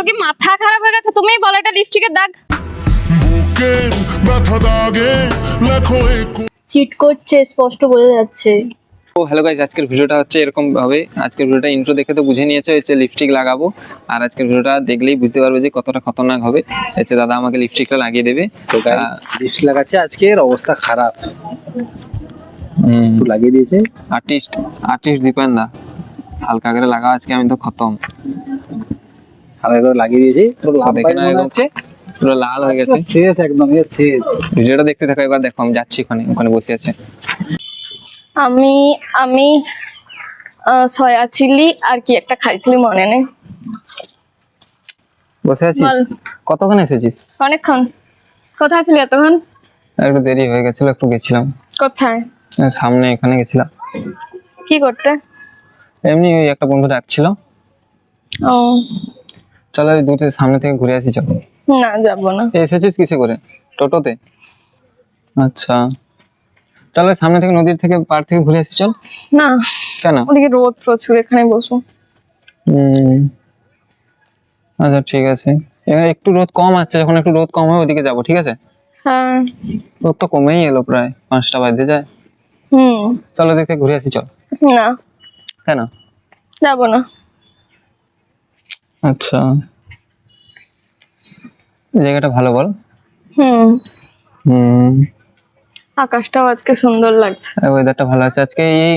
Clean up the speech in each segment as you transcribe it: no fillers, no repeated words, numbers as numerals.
কি মাথা খারাপ হয়ে গেছে? তুমিই বলো এটা লিপস্টিকের দাগ। বুকের ব্যথা দাগে লেখো চিট করছে, স্পষ্ট বোঝা যাচ্ছে। তো হ্যালো গাইজ, আজকের ভিডিওটা হচ্ছে এরকম ভাবে। আজকের ভিডিওটা ইন্ট্রো দেখে তো বুঝে নিয়েছে হচ্ছে লিপস্টিক লাগাবো, আর আজকের ভিডিওটা দেখলেই বুঝতে পারবে যে কতটা খতরনাক হবে। হচ্ছে দাদা আমাকে লিপস্টিকটা লাগিয়ে দেবে। তো লিপস্টিক লাগাচ্ছে, আজকের অবস্থা খারাপ। একটু লাগিয়ে দিয়েছে আর্টিস্ট দীপেন দা, হালকা করে লাগাও, আজকে আমি তো খতম। হালকা করে লাগিয়ে দিয়েছি, পুরো লাল দেখে না হচ্ছে পুরো লাল হয়ে গেছে, শেষ একদম শেষ। ভিডিওটা দেখতে থাকো, এবার দেখো আমি যাচ্ছি ওখানে বসে আছে। আমি সয়া চিলি আর কি একটা খাইছিলি মনে নেই। বসে আছিস? বল। কতক্ষণ এসেছিস? অনেকক্ষণ। কোথায় ছিলি এতক্ষণ? একটু দেরি হয়ে গেছিল, একটু গেছিলাম কোথায়? সামনে, এখানে গেছিলাম। কি করতে? এমনি ওই একটা বন্ধু ডাকছিল। ও চলো ওই দূর থেকে সামনে থেকে ঘুরে আসি, চলো। না, যাবো না। এসেছিস কিসে করে? টোটোতে? আচ্ছা চলো সামনে থেকে, নদীর থেকে, পার থেকে ঘুরে আসি, চল। না, কেন? ওদিকে রোদ প্রচুর, এখানে বসো। আচ্ছা ঠিক আছে, এবার একটু রোদ কম আছে, যখন একটু রোদ কম হবে ওদিকে যাবো, ঠিক আছে? হ্যাঁ। রোদ তো কমেই এলো, প্রায় 5টা বাজতে যায়। চলো ওদিক থেকে ঘুরে আসি, চল। না, কেন? যাবো না। আচ্ছা জায়গাটা ভালো, বল। আকাশটাও আজকে সুন্দর লাগছে। ওয়েদারটা ভালো আছে আজকে। এই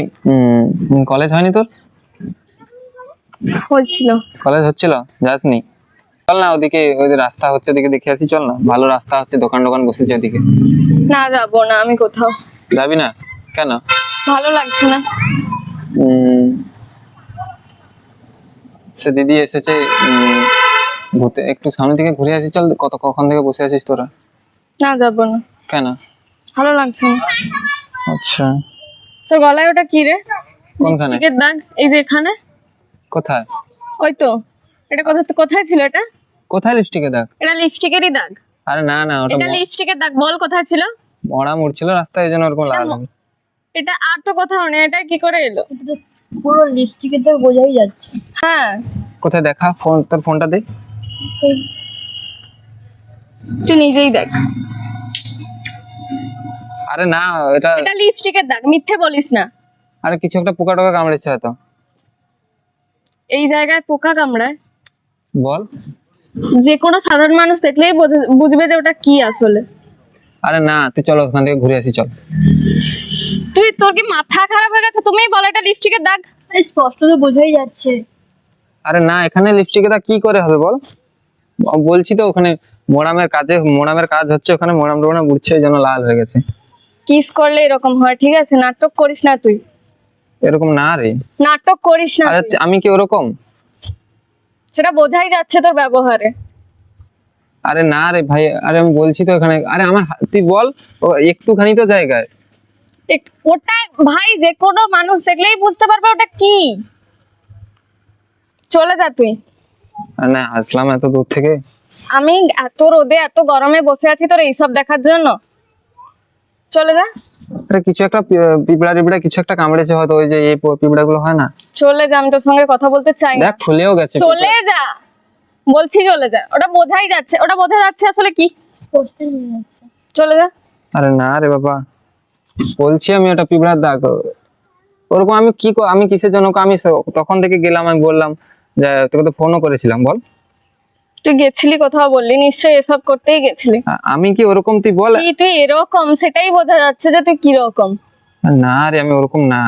কলেজ হয়নি তোর? হয়েছিল। কলেজ হচ্ছিল, যাসনি? চল না ওদিকে, ওই যে রাস্তা হচ্ছে ওদিকে দেখে আসি, চল না, ভালো রাস্তা হচ্ছে, দোকান বসেছে ওদিকে। না, যাবো না আমি কোথাও। যাবি না? কেন? ভালো লাগছে না। সে দিদি এসেছে ঘুরতে, একটু সামনে থেকে ঘুরে আসি, চল। কখন থেকে বসে আছিস তোরা? না, যাবো না। কেন? ভালো লাগছে না। আচ্ছা তোর গলায় ওটা কি রে? কোনখানে? লিপস্টিকের দাগ, এই যে এখানে। কোথায়? ওই তো, এটা কোথায় ছিল এটা? কোথায় লিপস্টিকের দাগ? এটা লিপস্টিকেরই দাগ। আরে না না, ওটা এটা লিপস্টিকের দাগ, বল কোথায় ছিল? মরা মুড়ছিল রাস্তায়, এই জন্য ওরকম লাল হবে। এটা আর তো কোথাও নেই, এটা কি করে এলো? এটা তো পুরো লিপস্টিকের দাগ বোঝাই যাচ্ছে। হ্যাঁ, কোথায় দেখা? তোর ফোনটা দে। তুই নিজেই দেখ। আরে না, এটা এটা লিপস্টিকের দাগ, মিথ্যে বলিস না। আরে কিছু একটা পোকা টোকা কামড়েছে হয়তো। এই জায়গায় পোকা কামড়ায়? বল। যে কোনো সাধারণ মানুষ দেখলেই বুঝবে যে ওটা কি আসলে। আরে না, তুই চলো ওখান থেকে ঘুরে আসি, চল। তোর কি মাথা খারাপ হয়ে গেছে? তুমিই বলো এটা লিপস্টিকের দাগ। স্পষ্ট তো বোঝাই যাচ্ছে। আরে না, এখানে লিপস্টিকের দাগ কি করে হবে বল? বলছি তো, ওখানে মোড়ামের কাজ হচ্ছে, ওখানে মোড়াম উঠছে, এই জন্য লাল হয়ে গেছে। কিস করলে এরকম হয়, ঠিক আছে? নাটক করিস না তুই। এরকম না রে। নাটক করিস না আরে তুই। আমি কি ওরকম? সেটা বোঝাই যাচ্ছে তোর ব্যবহারে। আরে না রে ভাই, আরে আমি বলছি তো এখানে, আরে আমার তুই বল, ও একটুখানি তো জায়গায়। ওটা ভাই যে কোনো মানুষ দেখলেই বুঝতে পারবে ওটা কি। চলে যা তুই। আর না, আসলাম এত দূর থেকে। আমি এত রোদে এত গরমে বসে আছি তোর এইসব দেখার জন্য? চলে যা। আরে কিছু একটা পিঁপড়া কিছু একটা কামড়েছে হয়তো, ওই যে এই পিঁপড়া গুলো হয় না। চলে যা, আমি তোর সঙ্গে কথা বলতে চাই না। দেখ ফুলেও গেছে। চলে যা বলছি, চলে যা। ওটা বোঝাই যাচ্ছে, ওটা বোঝা যাচ্ছে আসলে কি। স্পষ্ট বোঝা যাচ্ছে। চলে যা। আরে না রে বাবা, বলছি আমি ওটা পিঁপড়ার দাগ। ওরকম আমি কিসের জন্য, আমি তখন থেকে গেলাম, আমি বললাম যে তোকে তো ফোনও করেছিলাম, বল। তুই গেছিলি কোথাও, বললি নিশ্চয়ই এসব করতেই গেছিলি। আমি কি ওরকম, তুই বল। তুই এরকম, সেটাই বোঝা যাচ্ছে যে তুই কি রকম। না রে, আমি ওরকম না।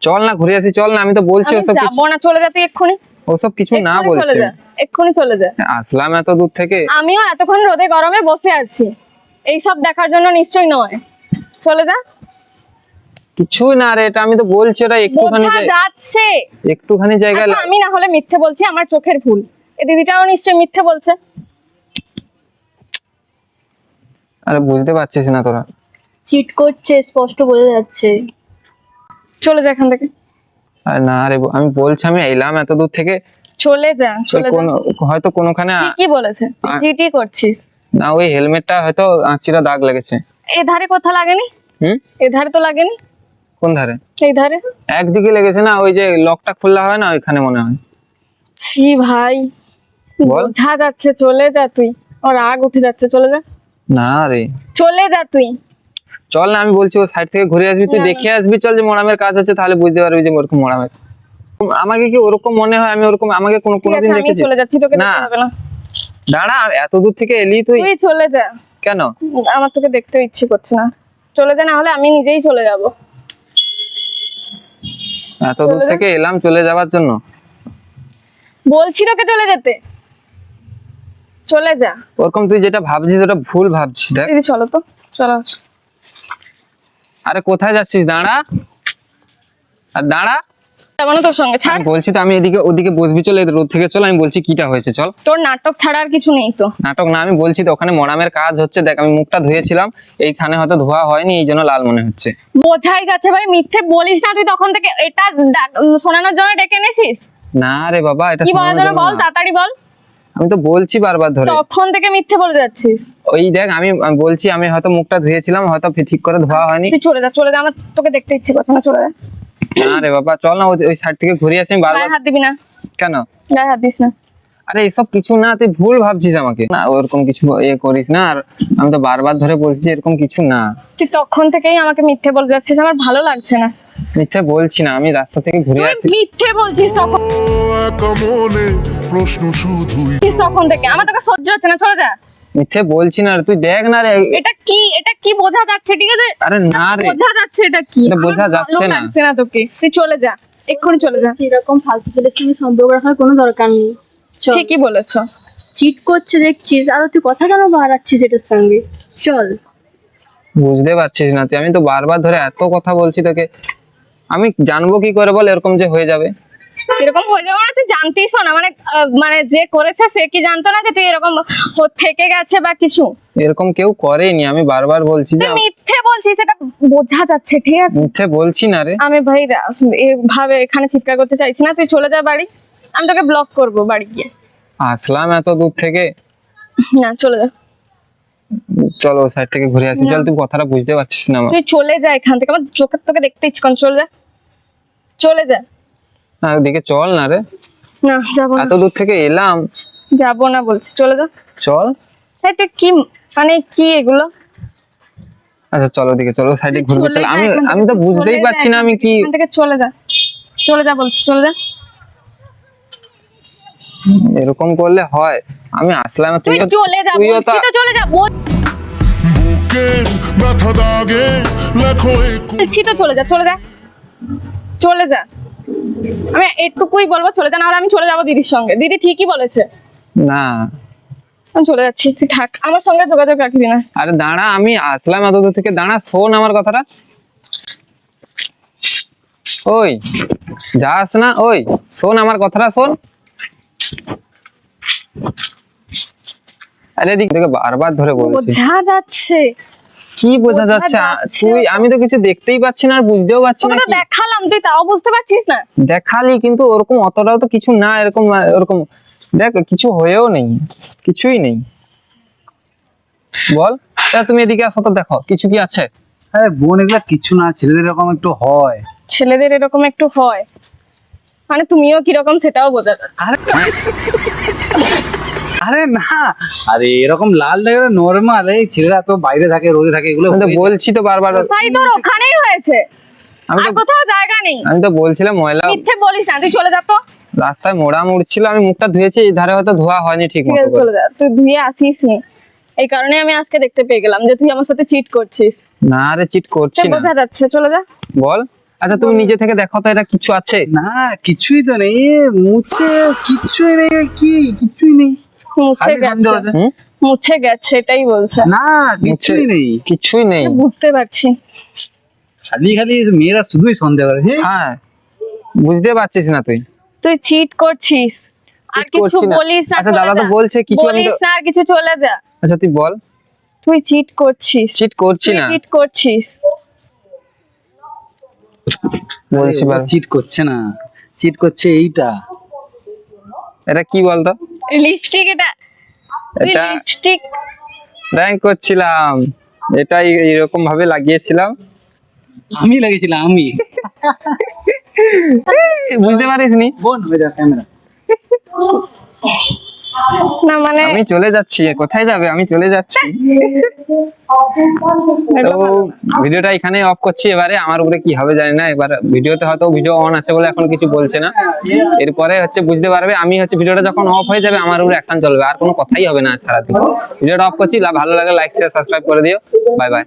চল না ঘুরে আসি, চল না, আমি তো বলছি আমি ওসব কিছু, যাবো না, চলে যা তুই এক্ষুনি। ওসব কিছু না এক্ষুনি চলে বলছে। যা, এক্ষুনি চলে যা। আসলাম এত দূর থেকে। আমিও এতক্ষণ রোদে গরমে বসে আছি, এইসব দেখার জন্য নিশ্চয়ই নয়। চলে যা। কিছুই না রে, এটা আমি তো বলছি, ওটা বোঝা যাচ্ছে। একটুখানি জায়গায়। আচ্ছা, আমি না হলে মিথ্যে বলছি, আমার চোখের ভুল। এই দিদিটাও নিশ্চয়ই মিথ্যে বলছে। আরে বুঝতে পারছিস না তোরা? চিট করছে, স্পষ্ট বোঝা যাচ্ছে। চলে যা এখান থেকে। আরে না রে, আমি বলছি আমি এলাম এত দূর থেকে। চলে যা, চলে যা। হয়তো কোনোখানে কি বলেছে? চিটি করছিস না, ওই হেলমেটটা হয়তো আঁচিরা দাগ লেগেছে। এ ধারে কোথাও লাগেনি? এ ধারে তো লাগেনি। কোন ধারে? এই ধারে একদিকে লেগেছে না, ওই যে লকটা খোলা হয় না, ওইখানে মনে হয়। ছি ভাই, বল। বোঝা যাচ্ছে, চলে যা তুই। ওর রাগ উঠে যাচ্ছে, চলে যা, না রে, চলে যা তুই। চল না, আমি বলছি ও সাইড থেকে ঘুরে আসবি, তুই না, না। দেখে আসবি, চল যে মোড়ামের কাজ হচ্ছে, তাহলে বুঝতে পারবি যে ওরকম মোড়ামের। আমাকে কি ওরকম মনে হয়? আমি ওরকম আমাকে ঠিক কোনোদিন আছে, আমি দেখেছিস? চলে যাচ্ছি, তোকে না। দেখতে হবে না। দাঁড়া, এত দূর থেকে এলি তুই, তুই চলে যা, কেন? আমার তোকে দেখতে ইচ্ছে করছে না। চলে যা, না হলে আমি নিজেই চলে যাব। এত দূর চলে যা। থেকে এলাম চলে যাওয়ার জন্য? বলছি তোকে চলে যেতে, চলে যা। ওরকম তুই যেটা ভাবছিস ওটা ভুল ভাবছিস, দেখ। দিদি চলো তো, চলো। আরে কোথায় যাচ্ছিস? দাঁড়া, আর দাঁড়া। যাবো না তোর সঙ্গে, ছাড়। আমি বলছি তো, আমি এদিকে ওদিকে বসবি, চল, এদের রোদ থেকে চল, আমি বলছি কিটা হয়েছে, চল। তোর নাটক ছাড়া আর কিছু নেই তো। নাটক না, আমি বলছি তো ওখানে মরামের কাজ হচ্ছে, দেখ আমি মুখটা ধুয়েছিলাম, এইখানে হয়তো ধোয়া হয়নি, এই জন্য লাল মনে হচ্ছে। বোঝাই যাচ্ছে ভাই, মিথ্যে বলিস না তুই। তখন থেকে এটা শোনানোর জন্য ডেকে এনেছিস? না রে বাবা, এটা কি বলার শোনানোর জন্য জন্য বল, না। তাড়াতাড়ি বল। আমি তো বলছি বারবার ধরে। তখন থেকে মিথ্যে বলে যাচ্ছিস। ওই দেখ, আমি আমি বলছি আমি হয়তো মুখটা ধুয়েছিলাম, হয়তো ঠিক করে ধোয়া হয়নি। তুই চলে যা, চলে যা, আমার তোকে দেখতে ইচ্ছে করছে না, চলে যা। না রে বাবা, চল না, ওই সাইড থেকে ঘুরে আসি। আমি বারবার গায়ে হাত দিবি না, কেন? গায়ে হাত দিস না। আরে এসব কিছু না, তুই ভুল ভাবছিস আমাকে। না, ওরকম কিছু করিস না। আর আমি তো বারবার ধরে বলছি যে এরকম কিছু না। তুই তখন থেকেই আমাকে মিথ্যে বলে যাচ্ছিস, আমার ভালো লাগছে না। মিথ্যে বলছি না, আমি রাস্তা থেকে ঘুরে তুই আসি। মিথ্যে বলছিস তখন একা মনে প্রশ্ন শুধুই তখন থেকে। আমার তোকে সহ্য হচ্ছে না, চলে যা। মিথ্যে বলছি না রে, তুই দেখ না রে। এটা কি, এটা কি বোঝা যাচ্ছে? ঠিক আছে, আরে না রে, বোঝা যাচ্ছে এটা কি? এটা বোঝা আমার ভালো যাচ্ছে না। লাগছে না তোকে। তুই চলে যা, এক্ষুনি চলে যা। এরকম ফালতু ছেলের সঙ্গে সম্পর্ক রাখার কোনো দরকার নেই। চল, ঠিকই বলেছো। চিট করছে দেখছিস, আর তুই কথা কেন বাড়াচ্ছিস এটার সঙ্গে? চল। বুঝতে পারছিস না তুই? আমি তো বারবার ধরে এত কথা বলছি তোকে, আমি জানবো কি করে বল এরকম যে হয়ে যাবে? এরকম হয়ে যাবে না, তুই জানতিস না? মানে মানে যে করেছে সে কি জানতো না যে তুই এরকম থেকে গেছে বা কিছু? এরকম কেউ করেনি, আমি বারবার বলছি যে তুই মিথ্যে বলছিস, এটা বোঝা যাচ্ছে, ঠিক আছে? মিথ্যে বলছি না রে। আমি ভাই এভাবে এখানে চিৎকার করতে চাইছি না, তুই চলে যা বাড়ি। আমি তোকে ব্লক করব বাড়ি গিয়ে। আসলাম এত দূর থেকে, না, চলে যা। চলো সাইড থেকে ঘুরে আসি। না। চল, তুই কথাটা বুঝতে পারছিস না আমার। তুই চলে যা এখান থেকে, আমার চোখের তোকে দেখতে ইচ্ছে করে। চলে যা, চলে যা। না, ওদিকে চল না রে, না, যাবো না, এত দূর থেকে এলাম, যাবো না বলছি, চলে যা। চল। এই তুই কি, মানে কি এগুলো? আচ্ছা চলো, ওদিকে চলো, সাইডে তুই ঘুরবো, চলে চল। যা আমি এখান থেকে, আমি তো তুই বুঝতেই চলে পারছি যা না আমি কি। এখান থেকে, চলে যা, চলে যা বলছি, চলে যা। এরকম করলে হয়? আমি আসলাম, তুই চলে যা তুইও বলছি তো, চলে যা বুকের ব্যথা দাগে লেখো বলছি তো, চলে যা, চলে যা, চলে যা। আমি একটুকুই বলবো চলে যা, না হলে আমি চলে যাবো দিদির সঙ্গে। দিদি ঠিকই বলেছে, না। আমি চলে যাচ্ছি, তুই থাক, আমার সঙ্গে যোগাযোগ রাখবি না। আরে দাঁড়া, আমি আসলাম এত দূর থেকে, দাঁড়া, শোন আমার কথাটা। ওই যাস না, ওই শোন আমার কথাটা, শোন। আরে এদিক থেকে বারবার ধরে বলছি। বোঝা যাচ্ছে, কি বোঝা বোঝা যাচ্ছে? যাচ্ছে। তুই, আমি তো কিছু দেখতেই পাচ্ছি না আর বুঝতেও পারছি তোকে না তো কি। দেখালাম, তুই তাও বুঝতে পারছিস না। দেখালি কিন্তু ওরকম অতটাও তো কিছু না, এরকম ওরকম দেখ, কিছু হয়েও নেই, কিছুই নেই। বল, তা তুমি এদিকে আসো তো, দেখো কিছু কি আছে। আরে বোন, এগুলা কিছু না, ছেলেদের এরকম একটু হয়। ছেলেদের এরকম একটু হয় মানে তুমিও কিরকম সেটাও বোঝা যাচ্ছে। আরে না, আরে এরকম লাল দেখে নরমাল, এই ছেলেরা তো বাইরে থাকে, রোদে থাকে, এগুলো আমি তো হয়ে যায়। বলছি তো বারবার, তাই তোর ওখানেই হয়েছে, আমি আর তো কোথাও জায়গা নেই। আমি তো বলছিলাম ময়লা মিথ্যে বলিস না, তুই চলে যা তো। রাস্তায় মোড়া মুড়ছিল, আমি মুখটা ধুয়েছি, এই ধারে হয়তো ধোয়া হয়নি ঠিক ঠিক মতো আছে, করে। চলে যা, তুই ধুয়ে আসিস নি। এই কারণে আমি আজকে দেখতে পেয়ে গেলাম যে তুই আমার সাথে চিট করছিস। না রে, চিট করছি সে না। বোঝা যাচ্ছে, চলে যা। বল, আচ্ছা তুমি নিজে থেকে দেখো তো এটা কিছু আছে। না, কিছুই তো নেই, এ মুছে কিছুই নেই, কি কিছুই নেই, মুছে খালি সন্দেহ গেছে, আছে। হুম? মুছে গেছে, এটাই বলছে। না, কিছুই নেই, কিছুই নেই। বুঝতে পারছি। খালি খালি মেয়েরা শুধুই সন্দেহ করে। হ্যাঁ, বুঝতে পারছিস না তুই? তুই চিট করছিস, আর Cheat কিছু করছি না। বলিস না। আচ্ছা, চলে দাদা তো যা। বলছে কিছু, আমি তো- বলিস না আর কিছু, চলে যা। আচ্ছা তুই বল। তুই চিট করছিস, চিট করছি তুই না, চিট করছিস। বলছি বার। চিট করছে না, চিট করছে এইটা। এটা কি বলতো? লিপস্টিক, এটা তুই এটা লিপস্টিক র্যাঙ্ক করছিলাম, এটাই এরকম ভাবে লাগিয়েছিলাম। আমি লাগিয়েছিলাম, আমি। বুঝতে পারিসনি? বোন হয়ে যা ক্যামেরা। না মানে আমি চলে যাচ্ছি, কোথায় যাবে? আমি চলে যাচ্ছি। তো ভিডিওটা এখানে অফ করছি। এবারে আমার উপরে কি হবে জানি না। এবার ভিডিওতে হয়তো ভিডিও অন আছে বলে এখন কিছু বলছে না, এরপরে হচ্ছে বুঝতে পারবে। আমি হচ্ছে ভিডিওটা যখন অফ হয়ে যাবে আমার উপরে অ্যাকশন চলবে, আর কোনো কথাই হবে না সারাদিন। ভিডিওটা অফ করছি। ভালো লাগে লাইক শেয়ার সাবস্ক্রাইব করে দিও। Bye bye.